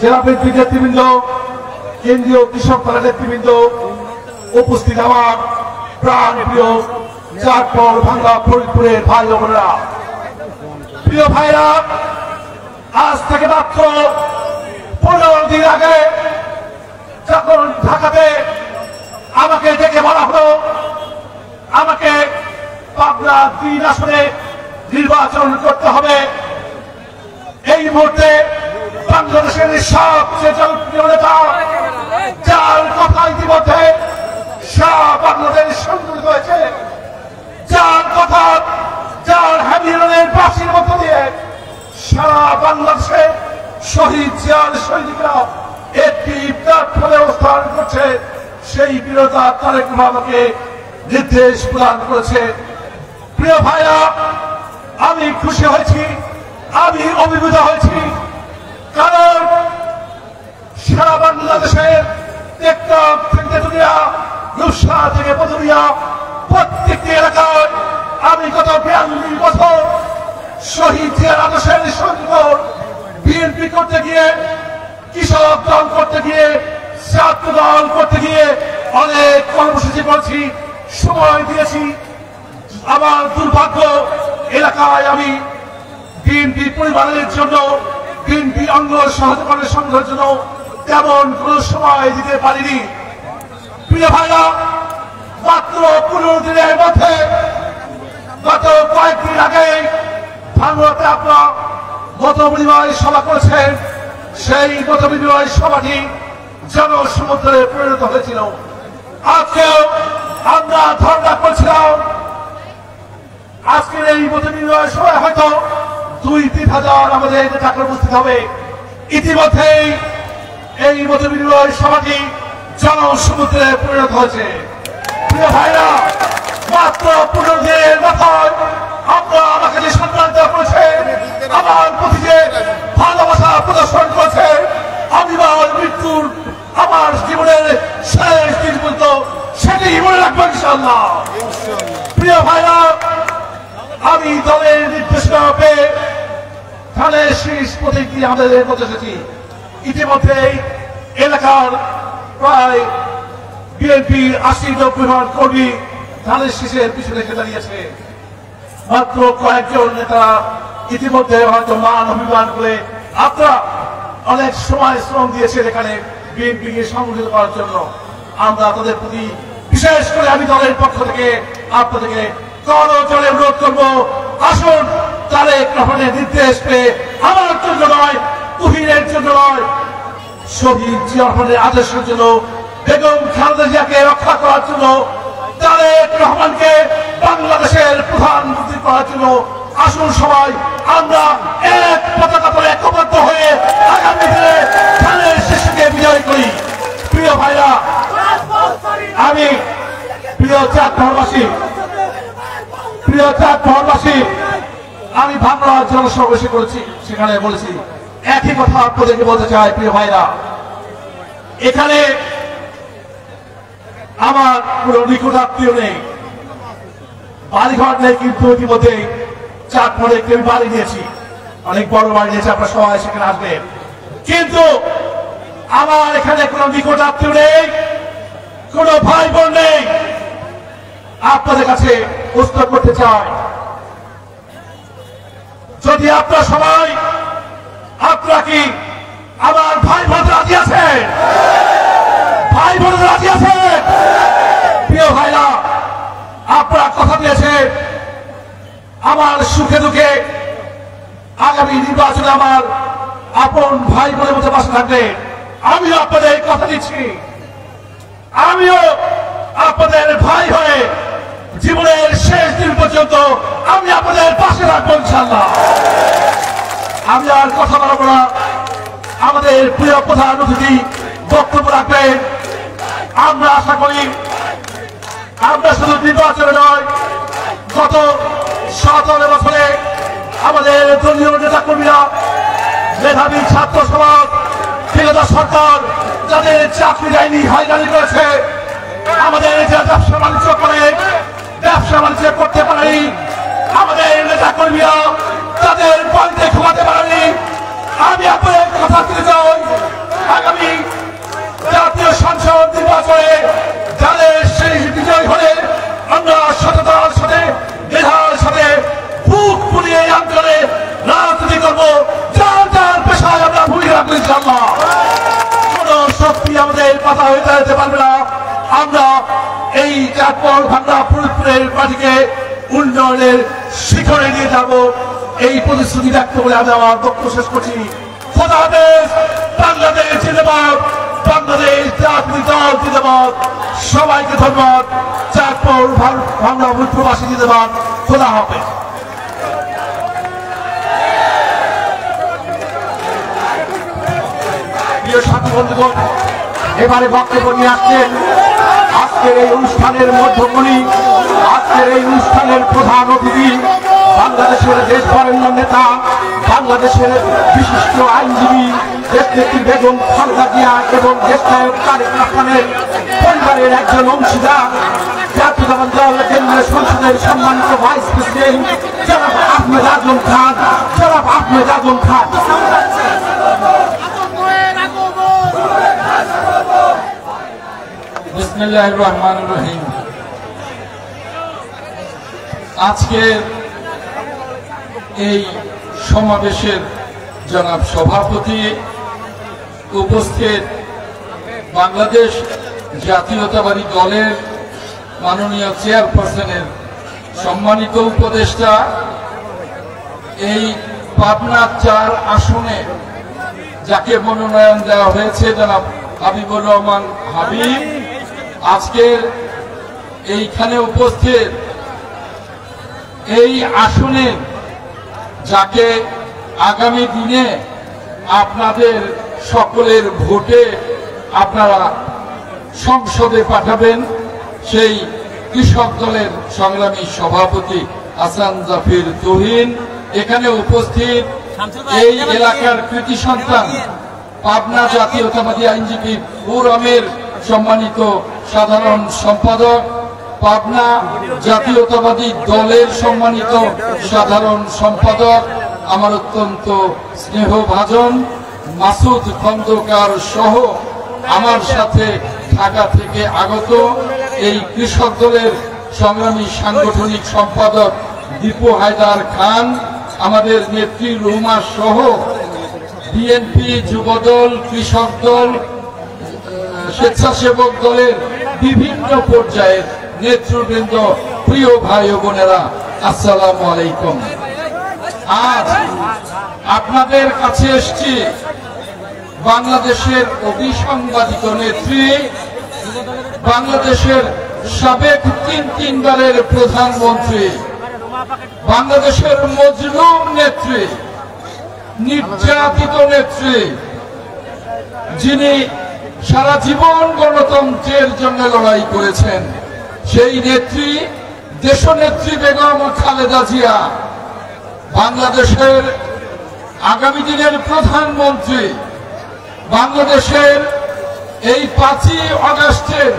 জেলা বিএনপির নেতৃবৃন্দ, কেন্দ্রীয় কৃষক দলের নেতৃবৃন্দ, উপস্থিত আমার প্রাণ প্রিয় চাঁদপুর ভাঙ্গা ফরিদপুরের ভাই ও বোনেরা, প্রিয় ভাইরা, আজ থেকে মাত্র 15 দিন আগে যখন ঢাকাতে আমাকে ডেকে বলা হলো আমাকে পাবনা 3 আসনে নির্বাচন করতে হবে, এই মুহূর্তে বাংলাদেশের সবচেয়ে জনপ্রিয় নেতা, যার কথা ইতিমধ্যে সারা বাংলাদেশ সংগঠিত হয়েছে, যার কথা, যার হ্যামিলনের বাসির মধ্য দিয়ে সারা বাংলাদেশে শহীদ জিয়ার সৈনিকরা একটি প্ল্যাটফর্মে অবস্থান করছে, সেই বীরতা তারেক রহমানকে নির্দেশ প্রদান করেছে। প্রিয় ভাইরা, আমি খুশি হয়েছি, আমি অভিভূত হয়েছি, কারণ সারা বাংলাদেশের টেকনাফ থেকে তেতুলিয়া, রূপসা থেকে পদুরিয়া, প্রত্যেকটি এলাকায় আমি গত 42 বছর শহীদ জিয়ার আদর্শের সঙ্গ বিএনপি করতে গিয়ে, কৃষক দল করতে গিয়ে, ছাত্র দল করতে গিয়ে অনেক কর্মসূচি করেছি, সময় দিয়েছি। আমার দুর্ভাগ্য, এলাকায় আমি বিএনপি পরিবারের জন্য, বিএনপি অঙ্গ সহযোগী সংঘের জন্য তেমন কোন সময় দিতে পারিনি। প্রিয় ভাইরা, মাত্র 15 দিনের মধ্যে গত কয়েকদিন আগে ভাঙ্গুড়াতে আপনার মত বিনিময় সভা করেছেন, সেই মত বিনিময় সভাটি জনসমুদ্রে পরিণত হয়েছিল। আজকেও আমরা ধর্ণা করছিলাম, আজকের এই মত বিনিময় সভায় হয়তো 2-3 হাজার আমাদের টাকা উপস্থিত হবে। ইতিমধ্যেই এই মত বিনিময় সভাটি জনসমুদ্রে পরিণত হয়েছে। প্রিয় ভাইরা, মাত্র 15 দিনের মাথায় আপনারা আমাকে যে সম্মান দেওয়া করেছে, আমার প্রতি যে ভালোবাসা প্রদর্শন করেছে, আমি আমার মৃত্যুর, আমার জীবনের শেষ দিন পর্যন্ত সেটি মনে রাখবো ইনশাআল্লাহ। প্রিয় ভাইরা, আমি দলের নির্দেশনা পেয়ে ধানের শীষ প্রতীকটি আমাদের মধ্যে এসেছি। ইতিমধ্যেই এলাকার প্রায় বিএনপি 80-90 জন কর্মী ধানের শীষের পিছনে এসে দাঁড়িয়েছে। মাত্র কয়েকজন নেতা ইতিমধ্যে হয়তো মান অভিমান করে আপনারা অনেক সময় শ্রম দিয়েছেন এখানে বিএনপিকে সংগঠিত করার জন্য। আমরা তাদের প্রতি বিশেষ করে আমি দলের পক্ষ থেকে আপনাদেরকে করজোড়ে অনুরোধ করবো, আসুন তারেক রহমানের নির্দেশ পেয়ে আমার জন্য নয়, তুহিনের জন্য নয়, শহীদ জিয়া রহমানের আদর্শের জন্য, বেগম খালেদা জিয়াকে রক্ষা করার জন্য, তারেক রহমানকে বাংলাদেশের প্রধানমন্ত্রী করার জন্য আসুন সবাই আমরা এক পতাকা তলে ঐক্যবদ্ধ হয়ে আগামী দিনে ধানের শীষকে বিজয় করি। প্রিয় ভাইরা, আমি প্রিয় চাঁদপুরবাসী আমি ভাঙড়া জনসমাবেশ করেছি, সেখানে বলেছি একই কথা আপনাদেরকে বলতে চাই। প্রিয় ভাইরা, এখানে আমার কোন নিকট আত্মীয় নেই, বাড়িঘর নেই, কিন্তু ইতিমধ্যে চাঁদপুরে একটি আমি বাড়ি দিয়েছি, অনেক বড় বাড়ি দিয়েছি, আপনারা সবাই সেখানে আসবেন। কিন্তু আমার এখানে কোন নিকট আত্মীয় নেই, কোন ভাই বোন নেই। আপনাদের কাছে প্রশ্ন করতে চাই, যদি আপনারা সবাই আপনারা কি আমার ভাই বোন রাজি আছেন? ভাই বোন রাজি আছেন? প্রিয় ভাইরা, আপনারা কথা দিয়েছেন আমার সুখে দুঃখে আগামী নির্বাচনে আমার আপন ভাই বোনের মধ্যে পাশে থাকবে। আমিও আপনাদের কথা দিচ্ছি, আমিও আপনাদের ভাই হয়ে জীবনের শেষ দিন পর্যন্ত আমি আপনাদের পাশে রাখবো ইনশাআল্লাহ। আমি আর কথা বলবো না, আমাদের প্রিয় প্রধান অতিথি বক্তব্য রাখবেন। আমরা আশা করি আমরা শুধু নির্বাচনে নয়, গত 17 বছরে আমাদের দলীয় নেতা কর্মীরা, মেধাবী ছাত্র সমাজ, বিগত সরকার যাদের চাকরি দেয়নি, হয়রানি করেছে, আমাদের যে ব্যবসা বাণিজ্য করে ব্যবসা বাণিজ্য করতে পারেনি, আমাদের নেতা কর্মীরা তাদের বাড়িতে ঘুমাতে পারেনি। আমি আপনাদের কথা দিতে চাই, আগামী জাতীয় সংসদ নির্বাচনে যাদের সেই বিজয় হলে আমরা সততার সাথে, মেধার সাথে বুক পুড়িয়ে এই অঞ্চলে রাজনীতি করবো। যার যার পেশায় আমরা ভূমিকা রাখবো ইনশাআল্লাহ। কোন শক্তি আমাদের কথা হয়ে দাঁড়াতে পারবে না। আমরা এই চাঁদপুর ভাঙড়া ফরিদপুরের মাটিকে উন্নয়নের শিখরে নিয়ে যাব, এই প্রতিশ্রুতি ব্যক্ত করে আমি আমার বক্তব্য শেষ করছি। খোদা হাফেজ। বাংলাদেশ জিন্দাবাদ, বাংলাদেশ জাতীয় দল জিন্দাবাদ। সবাইকে ধন্যবাদ। চাঁদপুর ভাঙড়া ফরিদপুরবাসী জিন্দাবাদ। খোদা হাফেজ। প্রিয় সাথী বন্ধুগণ, এবারে বক্তব্য নিয়ে আসছেন আজকের এই অনুষ্ঠানের মধ্যমণি, আজকের এই অনুষ্ঠানের প্রধান অতিথি, বাংলাদেশের দেশ বরেণ্য নেতা, বাংলাদেশের বিশিষ্ট আইনজীবী, দেশনেত্রী বেগম খালেদা জিয়া এবং দেশনায়ক তারেক রহমানের পরিবারের একজন অংশীদার, জাতীয়তাবাদী দল কেন্দ্রীয় সংসদের সম্মানিত ভাইস প্রেসিডেন্ট জনাব আহমেদ আজম খান। জনাব আহমেদ আজম খান। বিসমিল্লাহির রহমানির রহিম। আজকে এই সমাবেশের জনাব সভাপতি, উপস্থিত বাংলাদেশ জাতীয়তাবাদী দলের মাননীয় চেয়ারপারসনের সম্মানিত উপদেষ্টা, এই পাবনা 4 আসনে যাকে মনোনয়ন দেওয়া হয়েছে জনাব হাবিবুর রহমান হাবিব, আজকের এইখানে উপস্থিত এই আসনে যাকে আগামী দিনে আপনাদের সকলের ভোটে আপনারা সংসদে পাঠাবেন, সেই কৃষক দলের সংগ্রামী সভাপতি হাসান জাফির তুহিন, এখানে উপস্থিত এই এলাকার কৃতি সন্তান পাবনা জাতীয়তাবাদী আইনজীবী ফোরামের সম্মানিত সাধারণ সম্পাদক, পাবনা জাতীয়তাবাদী দলের সম্মানিত সাধারণ সম্পাদক, আমার অত্যন্ত স্নেহভাজন মাসুদ খন্দকার সহ আমার সাথে ঢাকা থেকে আগত এই কৃষক দলের সংগ্রামী সাংগঠনিক সম্পাদক দীপু হায়দার খান, আমাদের নেত্রী রুমা সহ বিএনপি, যুবদল, কৃষক দল, স্বেচ্ছাসেবক দলের বিভিন্ন পর্যায়ের নেতৃবৃন্দ, প্রিয় ভাই ও বোনেরা, আসসালামু আলাইকুম। আজ আপনাদের কাছে এসেছি বাংলাদেশের অবিসংবাদিত নেত্রী, বাংলাদেশের সাবেক তিনবারের প্রধানমন্ত্রী, বাংলাদেশের মজলুম নেত্রী, নির্যাতিত নেত্রী, যিনি সারা জীবন গণতন্ত্রের জন্য লড়াই করেছেন, সেই নেত্রী দেশনেত্রী বেগম খালেদা জিয়া বাংলাদেশের আগামী দিনের প্রধানমন্ত্রী, বাংলাদেশের এই 5ই আগস্টের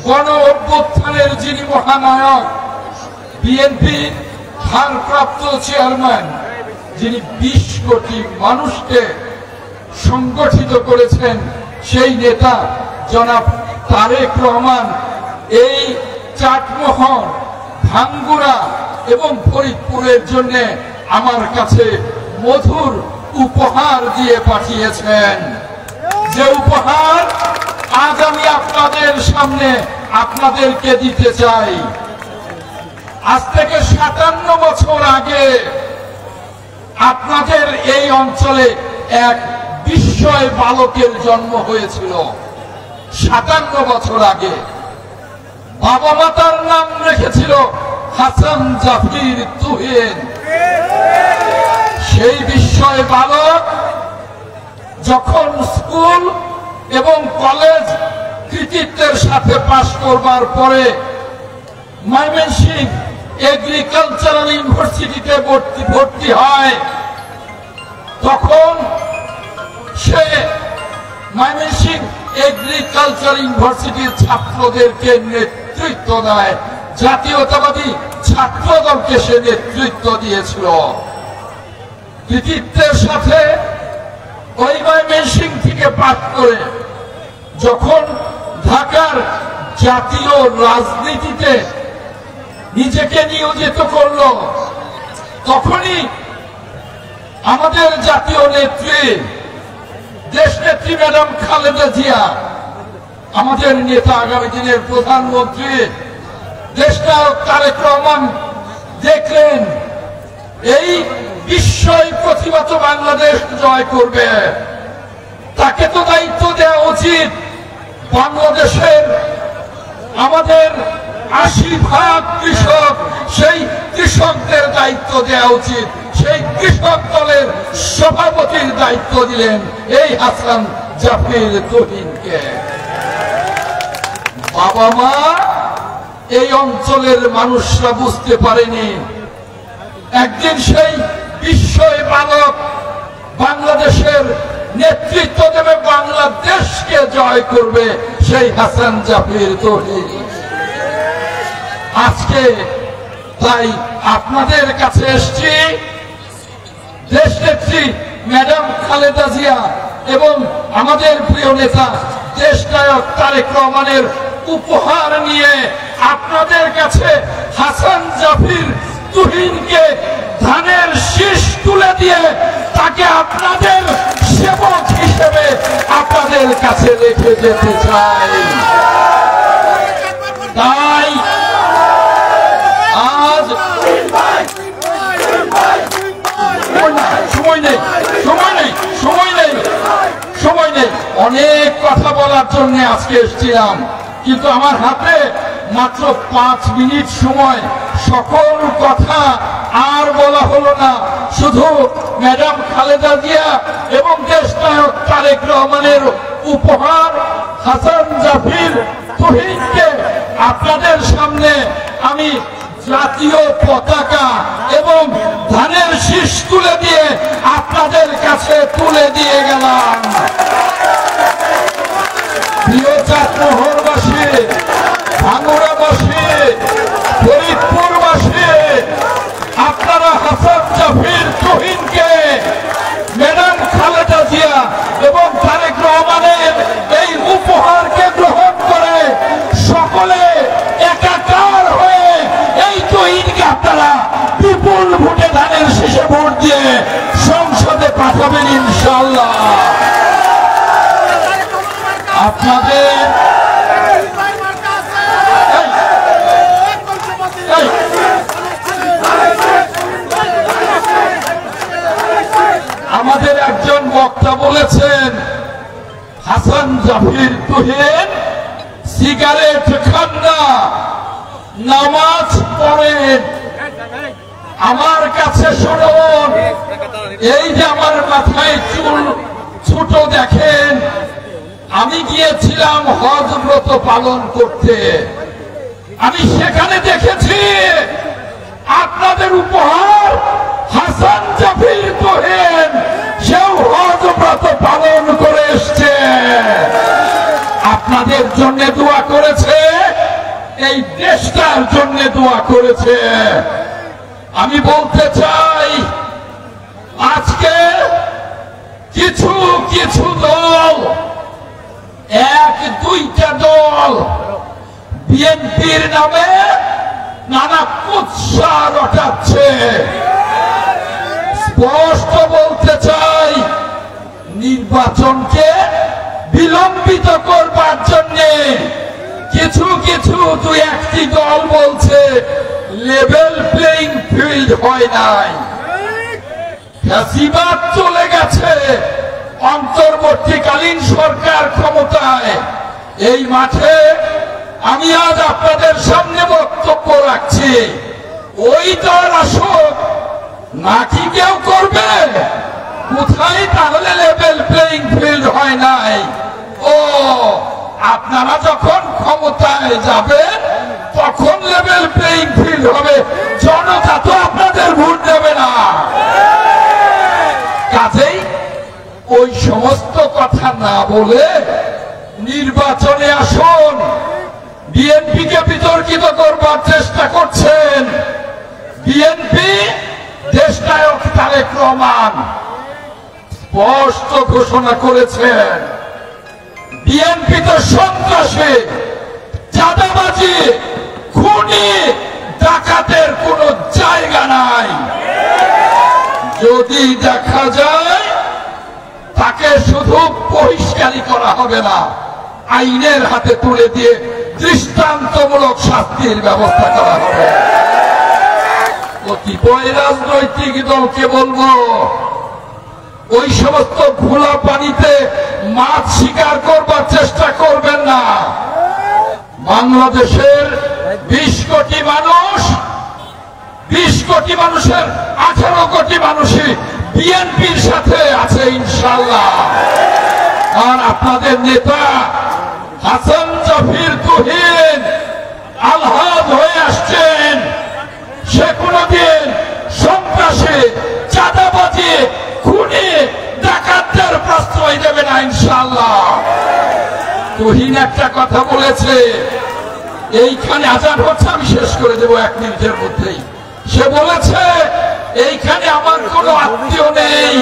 গণ অভ্যুত্থানের যিনি মহানায়ক, বিএনপি ভারপ্রাপ্ত চেয়ারম্যান, যিনি 20 কোটি মানুষকে সংগঠিত করেছেন, সেই নেতা জনাব তারেক রহমান এই চাটমোহর, ভাঙ্গুড়া এবং ফরিদপুরের জন্য আমার কাছে মধুর উপহার দিয়ে পাঠিয়েছেন। যে উপহার আজ আমি আপনাদের সামনে আপনাদেরকে দিতে চাই। আজ থেকে 57 বছর আগে আপনাদের এই অঞ্চলে এক বিস্ময় বালকের জন্ম হয়েছিল। 57 বছর আগে বাবা মা তার নাম রেখেছিল হাসান জাফির তুহিন। সেই বিস্ময় বালক যখন স্কুল এবং কলেজ কৃতিত্বের সাথে পাশ করবার পরে ময়মনসিংহ এগ্রিকালচারাল ইউনিভার্সিটিতে ভর্তি হয়, তখন সে ময়মনসিংহ এগ্রিকালচার ইউনিভার্সিটির ছাত্রদেরকে নেতৃত্ব দেয়। জাতীয়তাবাদী ছাত্র দলকে সে নেতৃত্ব দিয়েছিল। কৃতিত্বের সাথে ওই ময়মনসিংহ থেকে পাঠ করে যখন ঢাকার জাতীয় রাজনীতিতে নিজেকে নিয়োজিত করল, তখনই আমাদের জাতীয় নেত্রী, দেশনেত্রী ম্যাডাম খালেদা জিয়া, আমাদের নেতা, আগামী দিনের প্রধানমন্ত্রী দেশনায়ক তারেক রহমান দেখলেন এই বিস্ময় প্রতিভাত বাংলাদেশ জয় করবে, তাকে তো দায়িত্ব দেওয়া উচিত বাংলাদেশের আমাদের 80% কৃষক, সেই কৃষকদের দায়িত্ব দেওয়া উচিত। সেই কৃষক দলের সভাপতির দায়িত্ব দিলেন এই হাসান জাফির তুহিনকে। বাবা মা এই অঞ্চলের মানুষরা বুঝতে পারেনি একদিন সেই বিস্ময় বালক বাংলাদেশের নেতৃত্ব দেবে, বাংলাদেশকে জয় করবে সেই হাসান জাফির তুহিন। আজকে তাই আপনাদের কাছে এসেছি দেশনেত্রী ম্যাডাম খালেদা জিয়া এবং আমাদের প্রিয় নেতা দেশনায়ক তারেক রহমানের উপহার নিয়ে আপনাদের কাছে হাসান জাফির তুহিনকে ধানের শীষ তুলে দিয়ে তাকে আপনাদের সেবক হিসেবে আপনাদের কাছে রেখে যেতে চাই। তাই আজ সময় নেই অনেক কথা বলার জন্য আজকে এসেছিলাম, কিন্তু আমার হাতে মাত্র 5 মিনিট সময়। সকল কথা আর বলা হলো না, শুধু ম্যাডাম খালেদা জিয়া এবং দেশনায়ক তারেক রহমানের উপহার হাসান জাফির তুহিনকে আপনাদের সামনে আমি জাতীয় পতাকা এবং ধানের শীষ তুলে দিয়ে আপনাদের কাছে তুলে দিয়ে গেলাম। প্রিয় চাটমোহরবাসী, ভাঙ্গুড়াবাসী, ফরিদপুরবাসী, আপনারা হাসান জাফির তুহিনকে আপনারা বিপুল ভোটে ধানের শীষে ভোট দিয়ে সংসদে পাঠাবেন ইনশাআল্লাহ। আপনাদের আমাদের একজন বক্তা বলেছেন হাসান জাফির তুহিন সিগারেট খান না, নামাজ পড়েন। আমার কাছে শুনুন, এই যে আমার মাথায় চুল ছোট দেখেন, আমি গিয়েছিলাম হজ ব্রত পালন করতে। আমি সেখানে দেখেছি আপনাদের উপহার হাসান জাফির তুহিন সেও হজ ব্রত পালন করে এসছে, আপনাদের জন্য দোয়া করেছে, এই দেশটার জন্য দোয়া করেছে। আমি বলতে চাই আজকে কিছু কিছু দল, এক দুইটা দল বিএনপির নামে নানা কুৎসা রটাচ্ছে। স্পষ্ট বলতে চাই, নির্বাচনকে বিলম্বিত করবার জন্য কিছু কিছু দুই একটি দল বলছে লেভেল প্লেইং ফিল্ড হয় নাই, ফ্যাসিবাদ চলে গেছে, অন্তর্বর্তীকালীন সরকার ক্ষমতায়। এই মাঠে আমি আজ আপনাদের সামনে বক্তব্য রাখছি, ওই দল আসুক নাকি কেউ করবে? কোথায় তাহলে লেভেল প্লেইং ফিল্ড হয় নাই? ও আপনারা যখন ক্ষমতায় যাবেন তখন লেভেল প্লেইং ফিল্ড হবে, জনতা তো আপনাদের ভোট দেবে না। কাজেই ওই সমস্ত কথা না বলে নির্বাচনে আসুন। বিএনপিকে বিতর্কিত করবার চেষ্টা করছেন। বিএনপি দেশনায়ক তারেক রহমান স্পষ্ট ঘোষণা করেছেন, বিএনপি তো সন্ত্রাসী, চাঁদাবাজি, খুনি, ডাকাতের কোনো জায়গা নাই। যদি দেখা যায় তাকে শুধু বহিষ্কারই করা হবে না, আইনের হাতে তুলে দিয়ে দৃষ্টান্তমূলক শাস্তির ব্যবস্থা করা হবে। কতিপয় রাজনৈতিক দলকে বলবো, ওই সমস্ত ঘোলা পানিতে মাছ শিকার করবার চেষ্টা করবেন না। বাংলাদেশের 20 কোটি মানুষ, 20 কোটি মানুষের 18 কোটি মানুষই বিএনপির সাথে আছে ইনশাআল্লাহ। আর আপনাদের নেতা হাসান জাফির তুহিন আলহাদ হয়ে আসছেন, সে কোনদিন সন্ত্রাসী, চাঁদাবাজি, খুনি, ডাকাতদের প্রশ্রয় দেবে না ইনশাআল্লাহ। তুহিন একটা কথা বলেছে, এইখানে আজান হচ্ছে, আমি শেষ করে দেব 1 মিনিটের মধ্যেই। সে বলেছে এইখানে আমার কোনো আত্মীয় নেই।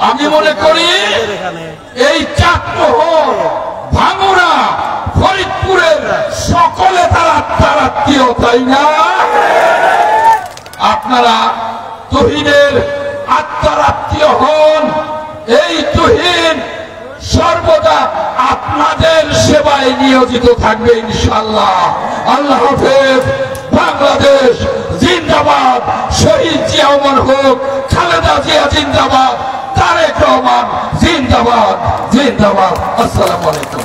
আমি মনে করি এই চাটমোহর, ভাঙড়া, ফরিদপুরের সকলে তার আত্মীয়, তাই না? আপনারা তুহিনের আত্মার আত্মীয় হন। এই তুহিন সর্বদা আপনাদের সেবায় নিয়োজিত থাকবে ইনশাআল্লাহ। আল্লাহ হাফেজ। বাংলাদেশ জিন্দাবাদ। শহীদ জিয়া অমর হোক, খালেদা জিয়া জিন্দাবাদ, তারেক রহমান জিন্দাবাদ, জিন্দাবাদ। আসসালামু আলাইকুম।